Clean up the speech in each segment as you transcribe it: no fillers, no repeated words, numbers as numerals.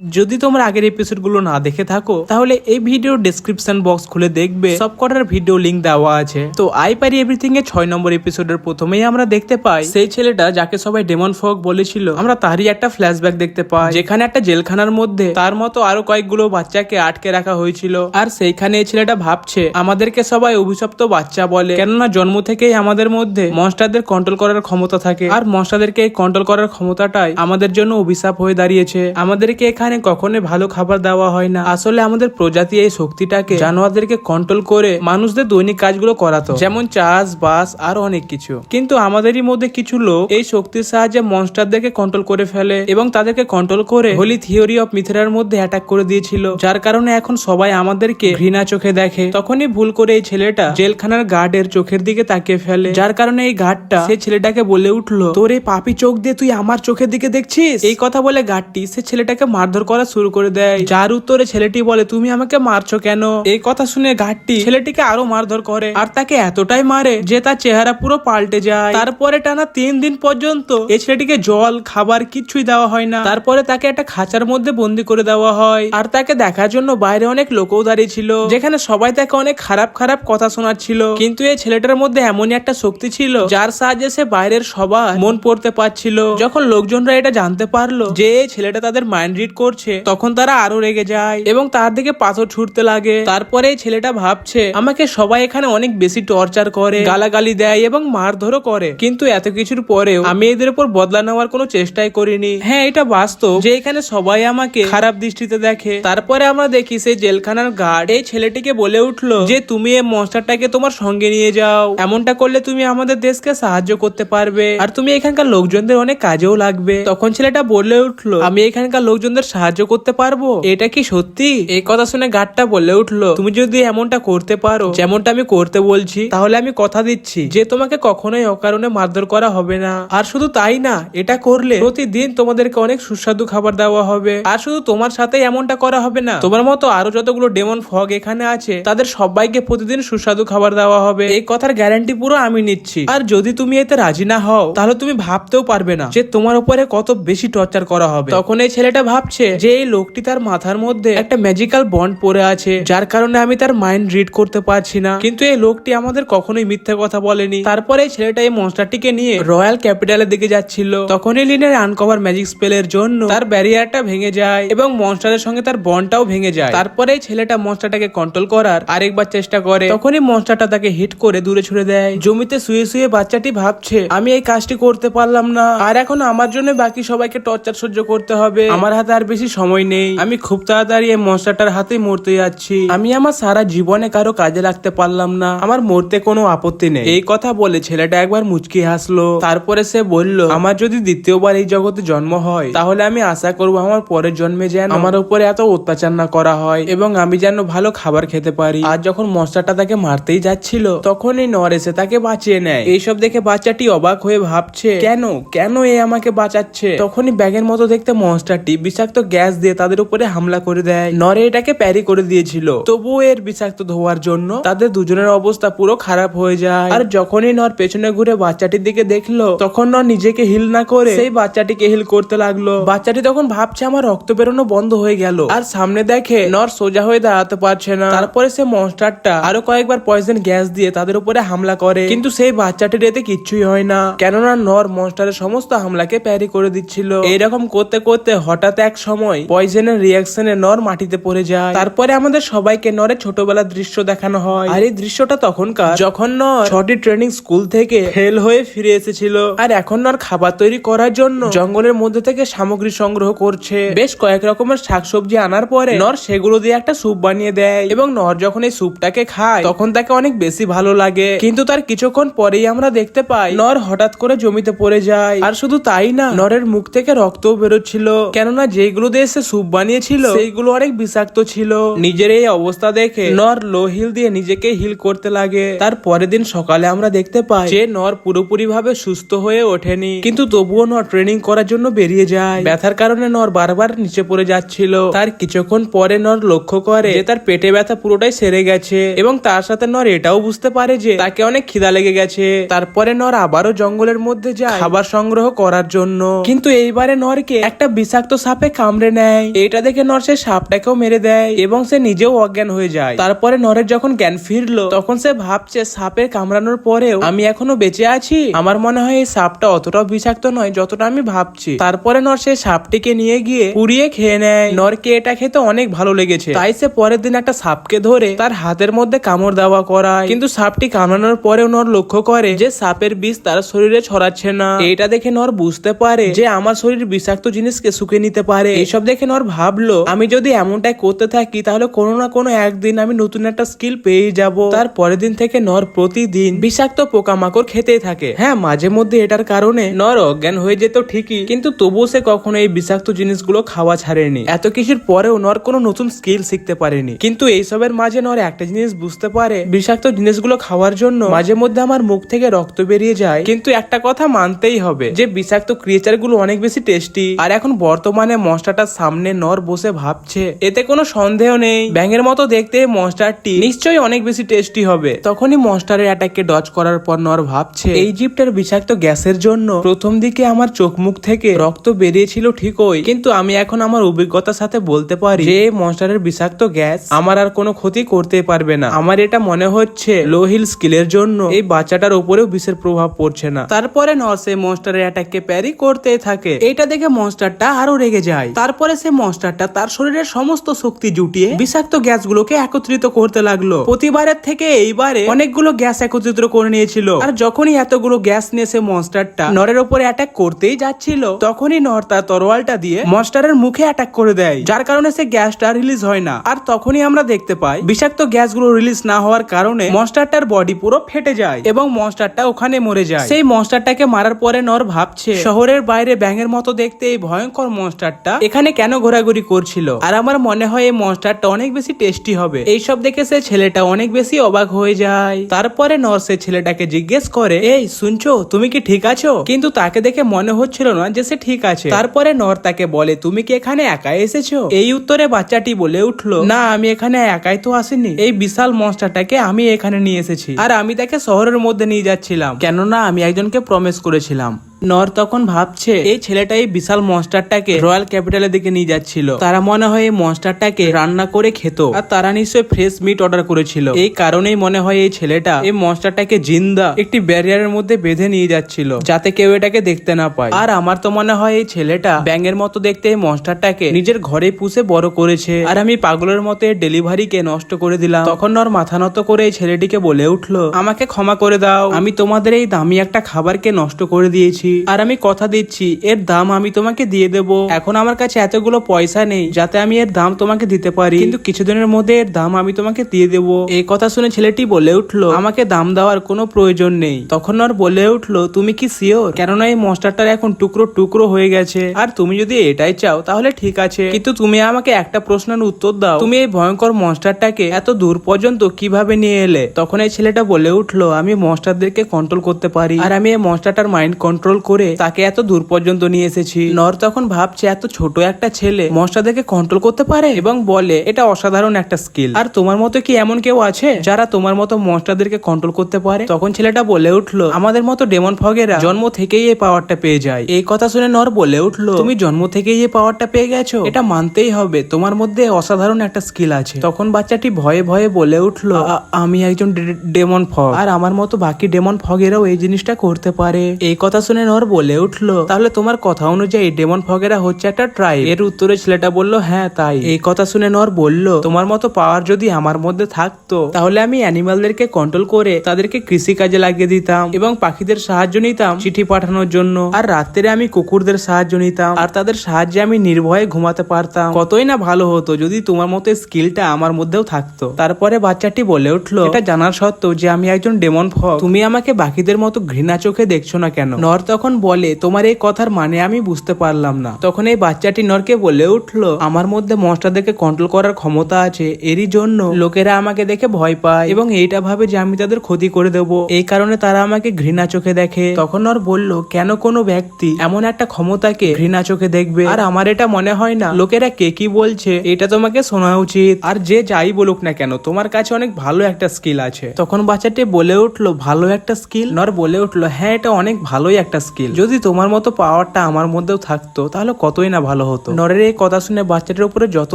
যদি তোমরা আগের এপিসোডগুলো না দেখে থাকো তাহলে এই ভিডিও ডেসক্রিপশন বক্স খুলে দেখবে, সব কটার ভিডিও লিংক দেওয়া আছে। তো আই পারি এভরিথিং এর 6 নম্বর এপিসোডের প্রথমেই আমরা দেখতে পাই সেই ছেলেটা যাকে সবাই ডেমন ফগ বলেছিল, আমরা তারই একটা ফ্ল্যাশব্যাক দেখতে পাই যেখানে একটা জেলখানার মধ্যে তার মতো আরো কয়েকগুলো বাচ্চাকে আটকে রাখা হয়েছিল। আর সেইখানে এই ছেলেটা ভাবছে আমাদেরকে সবাই অভিশপ্ত বাচ্চা বলে, কেননা জন্ম থেকেই আমাদের মধ্যে মনস্টারদের কন্ট্রোল করার ক্ষমতা থাকে, আর মনস্টারদেরকে কন্ট্রোল করার ক্ষমতাটাই আমাদের জন্য অভিশাপ হয়ে দাঁড়িয়েছে। আমাদেরকে এখানে কখনোই ভালো খাবার দেওয়া হয় না। আসলে আমাদের প্রজাতি এই শক্তিটাকে জানোয়ারদেরকে কন্ট্রোল করে মানুষদের দৈনিক কাজগুলো করাতো, যেমন চাষবাস আর অনেক কিছু। কিন্তু আমাদেরই মধ্যে কিছু লোক এই শক্তির সাহায্যে মনস্টারদেরকে কন্ট্রোল করে ফেলে এবং তাদেরকে কন্ট্রোল করে হোলি থিওরি অফ মিথেরার মধ্যে অ্যাটাক করে দিয়েছিল, যার কারণে এখন সবাই আমাদেরকে ঘৃণা চোখে দেখে। তখনই ভুল করে এই ছেলেটা জেলখানার গার্ডের চোখের দিকে তাকিয়ে ফেলে, যার কারণে এই গার্ডটা সেই ছেলেটাকে বলে উঠলো, তোর এই পাপি চোখ দিয়ে তুই আমার চোখের দিকে দেখছিস? এই কথা বলে গার্ডটি সে ছেলেটাকে মারধর করা শুরু করে দেয়, যার উত্তরে ছেলেটি বলে, তুমি আমাকে মারছো কেন? এই কথা শুনে গার্ডটি ছেলেটিকে আরো মারধর করে আর তাকে এতটাই মারে যে তার চেহারা পুরো পাল্টে যায়। তারপরে টানা 3 দিন পর্যন্ত এই ছেলেটিকে জল খাবার কিছুই দেওয়া হয় না। তারপরে তাকে একটা খাঁচার মধ্যে বন্দি করে দেওয়া হয়, আর তাকে দেখার জন্য বাইরে অনেক লোকও দাঁড়িয়ে ছিল, যেখানে সবাই তাকে অনেক খারাপ খারাপ কথা শোনাচ্ছিল। কিন্তু এই ছেলেটার মধ্যে এমনই একটা শক্তি ছিল যার সাহায্যে সে বাইরের সবার মন পড়তে পারছিল। যখন লোকজনরা এটা জানতে পারলো যে এই ছেলেটা তাদের মাইন্ড রিড করছে, তখন তারা আরো রেগে যায় এবং তার দিকে পাথর ছুটতে লাগে। তারপরে এই ছেলেটা ভাবছে আমাকে সবাই এখানে অনেক বেশি টর্চার করে, গালাগালি দেয় এবং মারধরও করে, কিন্তু এত কিছুর পরেও আমি এদের উপর বদলা নেওয়ার কোনো চেষ্টাই করিনি। হ্যাঁ, এটা বাস্তব যে এখানে সবাই আমাকে খারাপ দৃষ্টিতে দেখে। তারপরে আমরা দেখি সেই জেলখানার গার্ড এই ছেলেটিকে বলে উঠলো যে তুমি এই মনস্টারটাকে তোমার সঙ্গে নিয়ে যাও, এমনটা করলে তুমি আমাদের দেশকে সাহায্য করতে পারবে আর তুমি এখানকার লোকজনদের অনেক কাজেও লাগবে। তখন ছেলেটা বলে উঠলো, আমি এখানকার লোকজনদের সাহায্য করতে পারবো? এটা কি সত্যি? এই কথা শুনে গার্ডটা বলে উঠলো, তুমি যদি এমনটা করতে পারো যেমনটা আমি করতে বলছি, তাহলে আমি কথা দিচ্ছি যে তোমাকে কখনোই অকারণে মারধর করা হবে না। আর শুধু তাই না, এটা করলে প্রতিদিন তোমাদেরকে অনেক সুস্বাদু খাবার দেওয়া হবে। আর শুধু তোমার সাথে এমনটা করা হবে না, তোমার মতো আরো যতগুলো ডেমন ফগ এখানে আছে তাদের সবাইকে প্রতিদিন সুস্বাদু খাবার দেওয়া হবে। এই কথার গ্যারান্টি পুরো আমি নিচ্ছি। আর যদি তুমি এতে রাজি না হও তাহলে তুমি ভাবতেও পারবে না যে তোমার উপরে কত বেশি টর্চার করা হবে। তখন এই ছেলেটা ভাবছে যে এই লোকটি তার মাথার মধ্যে একটা ম্যাজিক্যাল বন্ড পড়ে আছে, যার কারণে আমি তার মাইন্ড রিড করতে পারছি না, কিন্তু এই লোকটি আমাদের কখনোই মিথ্যে কথা বলেনি। তারপরে এই ছেলেটা এই মনস্টারটিকে নিয়ে রয়্যাল ক্যাপিটালের দিকে যাচ্ছিল। তখনই লিনের আনকভার ম্যাজিক স্পেলের জন্য তার ব্যারিয়ারটা ভেঙে যায় এবং মনস্টারের সঙ্গে তার বন্ডটাও ভেঙে যায়। তারপরে এই ছেলেটা মনস্টারটাকে কন্ট্রোল করার আরেকবার চেষ্টা করে, তখনই মনস্টারটা তাকে হিট করে দূরে ছুড়ে দেয়। জমিতে শুয়ে শুয়ে বাচ্চাটি ভাবছে আমি এই কাজটি করতে পারলাম না, আর এখন আমার জন্য বাকি সবাইকে টর্চার সহ্য করতে হবে, আমার হাতে আর বেশি সময় নেই, আমি খুব তাড়াতাড়ি এই মনস্টারটার হাতে মরতে যাচ্ছি, আমি আমার সারা জীবনে কারো কাজে লাগতে পারলাম না, আমার মরতে কোনো আপত্তি নেই। এই কথা বলে ছেলেটা একবার মুচকি হাসলো। তারপরে সে বলল, আমার যদি দ্বিতীয়বার এই জগতে জন্ম হয় তাহলে আমি আশা করবো আমার পরের জন্মে যেন আমার উপরে এত অত্যাচার না করা হয় এবং আমি যেন ভালো খাবার খেতে পারি। আর যখন মনস্টারটা তাকে মারতেই যাচ্ছিল তখনই নর এসে তাকে বাঁচিয়ে নেয়। এইসব দেখে বাচ্চাটি অবাক হয়ে ভাবছে কেন কেন এ আমাকে বাঁচাচ্ছে। তখনই ব্যাগের মতো দেখতে মনস্টারটি বিষাক্ত গ্যাস দিয়ে তাদের উপরে হামলা করে দেয়। নরে এটাকে প্যারি করে দিয়েছিল, তবুও এর বিষাক্ত ধোয়ার জন্য তাদের দুজনের অবস্থা পুরো খারাপ হয়ে যায়। আর যখনই নর পেছনে ঘুরে বাচ্চাটির দিকে দেখলো তখন নর নিজেকে হিল না করে সেই বাচ্চাটিকে হিল করতে লাগলো। বাচ্চাটি তখন ভাবছে আমার রক্ত বেরোনো বন্ধ হয়ে গেল, আর সামনে দেখে নর সোজা হয়ে দাঁড়াতে পারছে না। তারপরে সে মনস্টারটা আরো কয়েকবার পয়জন গ্যাস দিয়ে তাদের উপরে হামলা করে, কিন্তু সেই বাচ্চাটির এতে কিচ্ছুই হয় না, কেননা নর মনস্টারের সমস্ত হামলাকে প্যারি করে দিচ্ছিল। এইরকম করতে করতে হঠাৎ এক সময় পয়জনের রিয়াকশনে নর মাটিতে পড়ে যায়। তারপরে আমাদের সবাইকে নরের ছোটবেলার দৃশ্য দেখানো হয়, আর এই দৃশ্যটা তখনকার যখন নর 6টি ট্রেনিং স্কুল থেকে ফেল হয়ে ফিরে এসেছিল, আর এখন নর খাবার তৈরি করার জন্য জঙ্গলের মধ্যে থেকে সামগ্রী সংগ্রহ করছে। বেশ কয়েক রকমের শাকসবজি আনার পরে নর সেগুলো দিয়ে একটা স্যুপ বানিয়ে দেয় এবং নর যখন এই স্যুপটাকে খায় তখন তাকে অনেক বেশি ভালো লাগে। কিন্তু তার কিছুক্ষণ পরেই আমরা দেখতে পাই নর হঠাৎ করে জমিতে পড়ে যায়। আর শুধু তাই না, নরের মুখ থেকে রক্তও বেরোচ্ছিল, কেননা যেগুলো দিয়ে সে স্যুপ বানিয়েছিল সেইগুলো অনেক বিষাক্ত ছিল। নিজের এই অবস্থা দেখে নর লো হিল দিয়ে নিজেকে হিল করতে লাগে। তার পরের দিন সকালে আমরা দেখতে পাই যে নর পুরোপুরি ভাবে সুস্থ হয়ে ওঠেনি, কিন্তু তবুও নর ট্রেনিং করার জন্য বেরিয়ে যায়। ব্যথার কারণে নর বারবার নিচে পড়ে যাচ্ছিল। তার কিছুক্ষণ পরে নর লক্ষ্য করে যে তার পেটে ব্যথা পুরোটাই সেরে গেছে এবং তার সাথে নর এটাও বুঝতে পারে যে তাকে অনেক খিদা লেগে গেছে। তারপরে নর আবারও জঙ্গলের মধ্যে যায় খাবার সংগ্রহ করার জন্য, কিন্তু এইবারে নরকে একটা বিষাক্ত সাপে কামড়ে নেয়। এটা দেখে নর সে সাপটাকেও মেরে দেয় এবং সে নিজেও অজ্ঞান হয়ে যায়। তারপরে নরের যখন জ্ঞান ফিরলো তখন সে ভাবছে সাপের কামড়ানোর পরেও আমি এখনো বেঁচে আছি। আমার মনে হয় এই সাপটা অতটাও বিষাক্ত নয় যতটা আমি ভাবছি। তারপরে নর সে সাপটিকে নিয়ে গিয়ে পুড়িয়ে খেয়ে নেয়। নরকে এটা খেতে অনেক ভালো লেগেছে, তাই সে পরের দিন একটা সাপকে ধরে তার হাতের মধ্যে কামড় দেওয়া করায়। কিন্তু সাপটি কামড়ানোর পরেও নর লক্ষ্য করে যে সাপের বিষ তার শরীরে ছড়াচ্ছে না। এটা দেখে নর বুঝতে পারে যে আমার শরীর বিষাক্ত জিনিসকে শুকে নিতে পারে। এইসব দেখে নর ভাবলো আমি যদি এমনটাই করতে থাকি তাহলে কোনো না কোনো একদিন আমি নতুন একটা স্কিল পেয়ে যাব। তার পরের দিন থেকে নর প্রতিদিন বিষাক্ত পোকামাকড় খেতেই থাকে। হ্যাঁ, মাঝে মধ্যে এটার কারণে নর অজ্ঞান হয়ে যেত ঠিকই, কিন্তু তবুও সে কখনো এই বিষাক্ত জিনিসগুলো খাওয়া ছাড়েনি। এত কিছুর পরেও নর কোনো নতুন স্কিল শিখতে পারেনি। কিন্তু এইসবের মাঝে নর একটা জিনিস বুঝতে পারে, বিষাক্ত জিনিসগুলো খাওয়ার জন্য মাঝে মধ্যে আমার মুখ থেকে রক্ত বেরিয়ে যায়, কিন্তু একটা কথা মানতেই হবে যে বিষাক্ত ক্রিয়েচার গুলো অনেক বেশি টেস্টি। আর এখন বর্তমানে মনস্টারটার সামনে নর বসে ভাবছে, এতে কোনো সন্দেহ নেই ব্যাঙের মতো দেখতে মনস্টারটি নিশ্চয়ই অনেক বেশি টেস্টি হবে। তখনই মনস্টারের অ্যাটাককে ডজ করার পর নর ভাবছে এই জিপটার বিষাক্ত গ্যাসের জন্য প্রথম দিকে আমার চোখ মুখ থেকে রক্ত বেরিয়েছিল ঠিকই, কিন্তু আমি এখন আমার অভিজ্ঞতার সাথে বলতে পারি যে মনস্টারের বিষাক্ত গ্যাস আমার আর কোনো ক্ষতি করতে পারবে না। আমার এটা মনে হচ্ছে লো হিল স্কিলের জন্য এই বাচ্চাটার উপরেও বিষের প্রভাব পড়ছে না। তারপরে নর সে মনস্টারের অ্যাটাককে প্যারি করতে থাকে। এটা দেখে মনস্টারটা আরো রেগে যায়। তারপরে সে মনস্টারটা তার শরীরের সমস্ত শক্তি জুটিয়ে বিষাক্ত গ্যাসগুলোকে একত্রিত করতে লাগলো। প্রতিবারের থেকে এইবারে অনেকগুলো গ্যাস একত্রিত করে নিয়েছিল। আর যখনই এতগুলো গ্যাস নিয়ে সে মনস্টারটা নরের উপরে অ্যাটাক করতেই যাচ্ছিল তখনই নর তার তরোয়ালটা দিয়ে মনস্টারের মুখে অ্যাটাক করে দেয়, যার কারণে সে গ্যাসটা রিলিজ হয় না। আর তখনই আমরা দেখতে পাই বিষাক্ত গ্যাসগুলো রিলিজ না হওয়ার কারণে মনস্টারটার বডি পুরো ফেটে যায় এবং মনস্টারটা ওখানে মরে যায়। সেই মনস্টারটাকে মারার পরে নর ভাবছে শহরের বাইরে ব্যাঙের মতো দেখতে এই ভয়ঙ্কর মনস্টারটা এখানে কেন ঘোরাঘুরি করছিল। আর আমার মনে হয় এই মনস্টারটা অনেক বেশি টেস্টি হবে। এইসব দেখে সে ছেলেটা অনেক বেশি অবাক হয়ে যায়। তারপরে নর সে ছেলেটাকে জিজ্ঞেস করে, এই শুনছো তুমি কি ঠিক আছো? কিন্তু তাকে দেখে মনে হচ্ছিল না যে সে ঠিক আছে। তারপরে নর তাকে বলে, তুমি কি এখানে একাই এসেছো? এই উত্তরে বাচ্চাটি বলে উঠলো, না আমি এখানে একাই তো আসিনি, এই বিশাল মনস্টারটাকে আমি এখানে নিয়ে এসেছি। আর আমি তাকে শহরের মধ্যে নিয়ে যাচ্ছিলাম, কেননা আমি একজনকে প্রমিস করেছিলাম। নর তখন ভাবছে এই ছেলেটা এই বিশাল মনস্টারটাকে রয়্যাল ক্যাপিটালের দিকে নিয়ে যাচ্ছিল। তারা মনে হয় এই মনস্টারটাকে রান্না করে খেত, আর তারা নিশ্চয়ই ফ্রেশ মিট অর্ডার করেছিল। এই কারণেই মনে হয় এই ছেলেটা এই মনস্টারটাকে জিন্দা একটি ব্যারিয়ারের মধ্যে বেঁধে নিয়ে যাচ্ছিল যাতে কেউ এটাকে দেখতে না পায়। আর আমার তো মনে হয় এই ছেলেটা ব্যাঙের মতো দেখতে এই মনস্টারটাকে নিজের ঘরে পুষে বড় করেছে, আর আমি পাগলের মতো ডেলিভারিকে নষ্ট করে দিলাম। তখন নর মাথা নত করে এই ছেলেটিকে বলে উঠলো, আমাকে ক্ষমা করে দাও, আমি তোমাদের এই দামি একটা খাবারকে নষ্ট করে দিয়েছি, আর আমি কথা দিচ্ছি এর দাম আমি তোমাকে দিয়ে দেব। এখন আমার কাছে এতগুলো পয়সা নেই যাতে আমি এর দাম তোমাকে দিতে পারি, কিন্তু কিছুদিনের মধ্যে এর দাম আমি তোমাকে দিয়ে দেব। এই কথা শুনে ছেলেটি বলে উঠলো, আমাকে দাম দেওয়ার কোনো প্রয়োজন নেই। তখন আর বলে উঠলো, তুমি কি শিওর? কেননা এই মনস্টারটার এখন টুকরো টুকরো হয়ে গেছে, আর তুমি যদি এটাই চাও তাহলে ঠিক আছে, কিন্তু তুমি আমাকে একটা প্রশ্নের উত্তর দাও, তুমি এই ভয়ঙ্কর মনস্টারটাকে এত দূর পর্যন্ত কিভাবে নিয়ে এলে? তখন এই ছেলেটা বলে উঠলো, আমি মনস্টারদেরকে কন্ট্রোল করতে পারি, আর আমি এই মনস্টারটার মাইন্ড কন্ট্রোল করে তাকে এত দূর পর্যন্ত নিয়ে এসেছি। নর তখন ভাবছে এত ছোট একটা ছেলে মনস্টারদেরকে কন্ট্রোল করতে পারে, এবং বলে এটা অসাধারণ একটা স্কিল। আর তোমার মতো কি এমন কেউ আছে যারা তোমার মতো মনস্টারদেরকে কন্ট্রোল করতে পারে? তখন ছেলেটা বলে উঠলো, আমাদের মতো ডেমন ফগেরা জন্ম থেকেই এই পাওয়ারটা পেয়ে যায়। এই কথা শুনে নর বলে উঠলো, তুমি জন্ম থেকেই এই পাওয়ারটা পেয়ে গেছো? এটা মানতেই হবে তোমার মধ্যে অসাধারণ একটা স্কিল আছে। তখন বাচ্চাটি ভয়ে ভয়ে বলে উঠলো, আমি একজন ডেমন ফগ, আর আমার মতো বাকি ডেমন ফগেরাও এই জিনিসটা করতে পারে। এই কথা শুনে নর বলে উঠলো, তাহলে তোমার কথা অনুযায়ী ডেমন ফগেরা হচ্ছে একটা ট্রাইব? এর উত্তরে ছেলেটা বলল, হ্যাঁ তাই। এই কথা শুনে নর বলল, তোমার মতো পাওয়ার যদি আমার মধ্যে থাকতো তাহলে আমি অ্যানিমালদেরকে কন্ট্রোল করে তাদেরকে কৃষি কাজে লাগিয়ে দিতাম, এবং পাখিদের সাহায্য নিতাম চিঠি পাঠানোর জন্য, আর রাত্রে আমি কুকুরদের সাহায্য নিতাম, আর তাদের সাহায্যে আমি নির্ভয়ে ঘুমাতে পারতাম। কতই না ভালো হতো যদি তোমার মতো স্কিলটা আমার মধ্যেও থাকতো। তারপরে বাচ্চাটি বলে উঠলো, এটা জানার সত্ত্বেও যে আমি একজন ডেমন ফগ, তুমি আমাকে বাকিদের মতো ঘৃণা চোখে দেখছো না কেন? নর তখন বলে, তোমার এই কথার মানে আমি বুঝতে পারলাম না। তখন এই বাচ্চাটি নরকে বলে উঠলো, আমার মধ্যে মনস্টারদেরকে কন্ট্রোল করার ক্ষমতা আছে, এরই জন্য লোকেরা আমাকে দেখে ভয় পায় এবং এইটা ভাবে যে আমি তাদের ক্ষতি করে দেব, এই কারণে তারা আমাকে ঘৃণা চোখে দেখে। তখন নর বলল, কেন কোনো ব্যক্তি এমন একটা ক্ষমতাকে ঘৃণা চোখে দেখবে? আর আমার এটা মনে হয় না লোকেরা কে কি বলছে এটা তোমাকে শোনা উচিত, আর যে যাই বলুক না কেন তোমার কাছে অনেক ভালো একটা স্কিল আছে। তখন বাচ্চাটি বলে উঠলো, ভালো একটা স্কিল? নর বলে উঠলো, হ্যাঁ এটা অনেক ভালোই একটা স্কিল। যদি তোমার মতো পাওয়ারটা আমার মধ্যেও থাকতো তাহলে কতই না ভালো হতো। নরের এই কথা শুনে বাচ্চাটির উপরে যত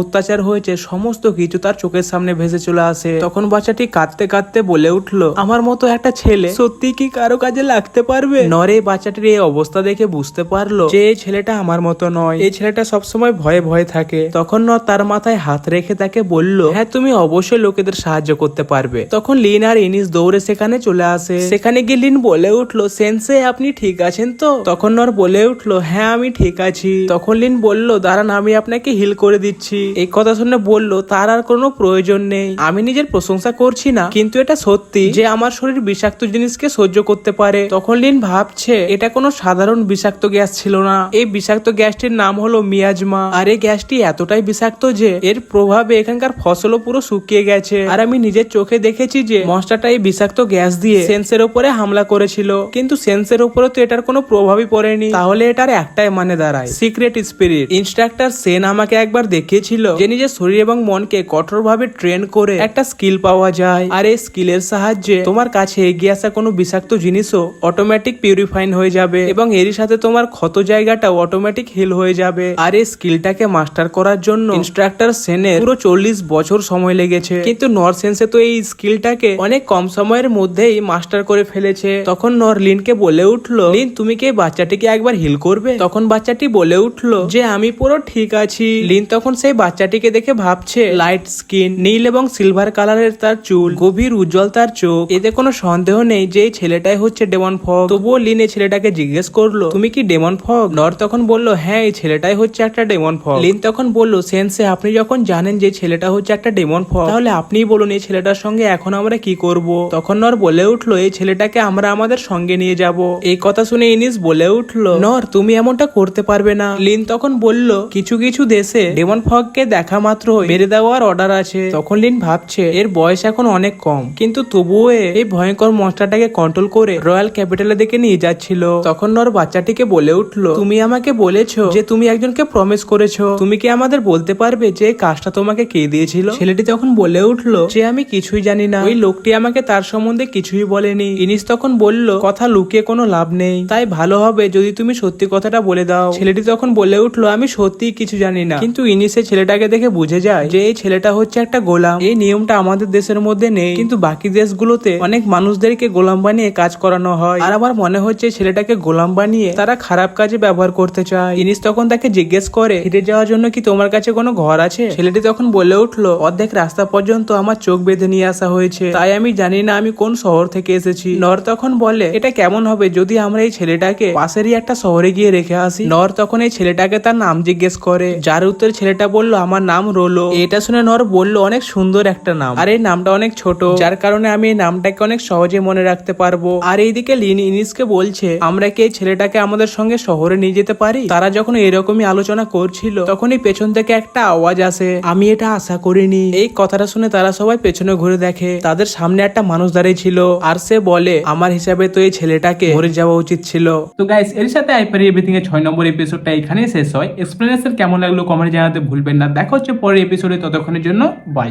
অত্যাচার হয়েছে সমস্ত কিছু তার চোখের সামনে ভেসে চলে আসে। তখন বাচ্চাটি কাঁদতে কাঁদতে বলে উঠলো, আমার মতো একটা ছেলে সত্যি কি কারো কাজে লাগতে পারবে? নরে বাচ্চাটির এই অবস্থা দেখে বুঝতে পারলো যে এই ছেলেটা আমার মতো নয়, এই ছেলেটা সবসময় ভয়ে ভয়ে থাকে। তখন নর তার মাথায় হাত রেখে তাকে বলল, হ্যাঁ তুমি অবশ্যই লোকেদের সাহায্য করতে পারবে। তখন লিন আর ইনিস দৌড়ে সেখানে চলে আসে। সেখানে গিয়ে লিন বলে উঠলো, সেন্সে আপনি ঠিক আছেন তো? তখন নর বলে উঠলো, হ্যাঁ আমি ঠিক আছি। তখন লিন বলল, দাঁড়ান আমি আপনাকে হিল করে দিচ্ছি। এই কথা শুনে বলল, তার আর কোনো প্রয়োজন নেই, আমি নিজের প্রশংসা করছি না, কিন্তু এটা সত্যি যে আমার শরীর বিষাক্ত জিনিসকে সহ্য করতে পারে। তখন লিন ভাবছে এটা কোনো সাধারণ বিষাক্ত গ্যাস ছিল না, এই বিষাক্ত গ্যাসটির নাম হলো মিয়াজমা। আর এই গ্যাসটি এতটাই বিষাক্ত যে এর প্রভাবে এখানকার ফসলও পুরো শুকিয়ে গেছে। আর আমি নিজের চোখে দেখেছি যে মনস্টারটা এই বিষাক্ত গ্যাস দিয়ে সেন্সের উপরে হামলা করেছিল, কিন্তু সেন্সের উপরে তো এটার কোনো প্রভাবই পড়েনি। তাহলে এটার একটাই মানে দাঁড়ায় সিক্রেট স্পিরিট। ইনস্ট্রাক্টর সেন আমাকে একবার দেখিয়েছিল যে নিজের শরীর এবং মনকে কঠোরভাবে ট্রেন করে একটা স্কিল পাওয়া যায়, আর এই স্কিলের সাহায্যে তোমার কাছে এগিয়ে আসা কোনো বিষাক্ত জিনিসও অটোমেটিক পিউরিফাইন হয়ে যাবে এবং এরই সাথে তোমার ক্ষত জায়গাটাও অটোমেটিক হিল হয়ে যাবে। আর এই স্কিলটাকে মাস্টার করার জন্য ইনস্ট্রাক্টর সেনের পুরো 40 বছর সময় লেগেছে, কিন্তু নর সেন্সে তো এই স্কিলটাকে অনেক কম সময়ের মধ্যেই মাস্টার করে ফেলেছে। তখন নর লিনকে বলে উঠলো, লিন তুমি কি বাচ্চাটিকে একবার হিল করবে? তখন বাচ্চাটি বলে উঠলো যে আমি পুরো ঠিক আছি। লিন তখন সেই বাচ্চাটিকে দেখে ভাবছে, লাইট স্কিন, নীল এবং সিলভার কালারের তার চুল, গভীর উজ্জ্বল তার চোখ, এতে কোনো সন্দেহ নেই যে এই ছেলেটাই হচ্ছে ডেমন ফগ। তবুও লিন এই ছেলেটাকে জিজ্ঞেস করলো, তুমি কি ডেমন ফগ? নর তখন বলল, হ্যাঁ এই ছেলেটাই হচ্ছে একটা ডেমন ফগ। লিন তখন বলল, সেন্সে আপনি যখন জানেন যে ছেলেটা হচ্ছে একটা ডেমন ফগ, তাহলে আপনিই বলুন এই ছেলেটার সঙ্গে এখন আমরা কি করব? তখন নর বলে উঠলো, এই ছেলেটাকে আমরা আমাদের সঙ্গে নিয়ে যাব। এই কথা শুনে ইনিস বলে উঠলো, নর তুমি এমনটা করতে পারবে না। লিন তখন বলল, কিছু কিছু দেশে ডেমন ফগকে দেখা মাত্র মেরে দেওয়ার অর্ডার আছে। তখন লিন ভাবছে এর বয়স এখন অনেক কম, কিন্তু তবুও এই ভয়ঙ্কর মনস্টারটাকে কন্ট্রোল করে রয়্যাল ক্যাপিটালের দিকে নিয়ে যাচ্ছিল। তখন নর বাচ্চাটিকে বলে উঠলো, তুমি আমাকে বলেছো যে তুমি একজনকে প্রমিস করেছো, তুমি কি আমাদের বলতে পারবে যে কাজটা তোমাকে কে দিয়েছিল? ছেলেটি তখন বলে উঠলো যে আমি কিছুই জানি না, ওই লোকটি আমাকে তার সম্বন্ধে কিছুই বলেনি। ইনিস তখন বলল, কথা লুকিয়ে কোনো লাভ নেই, তাই ভালো হবে যদি তুমি সত্যি কথাটা বলে দাও। ছেলেটি তখন বলে উঠলো, আমি সত্যি কিছু জানি না। কিন্তু ইনিসে ছেলেটাকে দেখে বুঝে যায় যে এই ছেলেটা হচ্ছে একটা গোলাম। এই নিয়মটা আমাদের দেশের মধ্যে নেই, কিন্তু বাকি দেশগুলোতে অনেক মানুষদেরকে গোলাম বানিয়ে কাজ করানো হয়। আর আমার মনে হচ্ছে ছেলেটাকে গোলাম বানিয়ে তারা খারাপ কাজে ব্যবহার করতে চায়। ইনিস তখন তাকে জিজ্ঞেস করে, হেঁটে যাওয়ার জন্য কি তোমার কাছে কোনো ঘর আছে? ছেলেটি তখন বলে উঠলো, অর্ধেক রাস্তা পর্যন্ত আমার চোখ বেঁধে নিয়ে আসা হয়েছে, তাই আমি জানি না আমি কোন শহর থেকে এসেছি। নর তখন বলে, এটা কেমন হবে যদি আমরা এই ছেলেটাকে পাশেরই একটা শহরে গিয়ে রেখে আসি? নর তখন এই ছেলেটাকে তার নাম জিজ্ঞেস করে, যার উত্তর ছেলেটা বলল, আমার নাম রোলো। এটা শুনে নর বলল, অনেক সুন্দর একটা নাম, আর এই নামটা অনেক ছোট, যার কারণে আমি এই নামটাকে অনেক সহজে মনে রাখতে পারবো। আর এইদিকে লিন ইনিসকে বলছে, আমরা কি এই ছেলেটাকে আমাদের সঙ্গে শহরে নিয়ে যেতে পারি? তারা যখন এরকমই আলোচনা করছিল তখনই পেছন থেকে একটা আওয়াজ আসে, আমি এটা আশা করিনি। এই কথাটা শুনে তারা সবাই পেছনে ঘুরে দেখে, তাদের সামনে একটা মানুষ দাঁড়িয়ে ছিল, আর সে বলে, আমার হিসাবে তো এই ছেলেটাকে মরে যাওয়া উচিত ছিল। তো গাইস, এর সাথে আই পারি এভরিথিং এর 6 নম্বর এপিসোডটা এখানেই শেষ হয়। এক্সপ্লেনেশন কেমন লাগলো কমেন্টে জানাতে ভুলবেন না। দেখা হচ্ছে পরের এপিসোডে, ততক্ষণের জন্য বাই।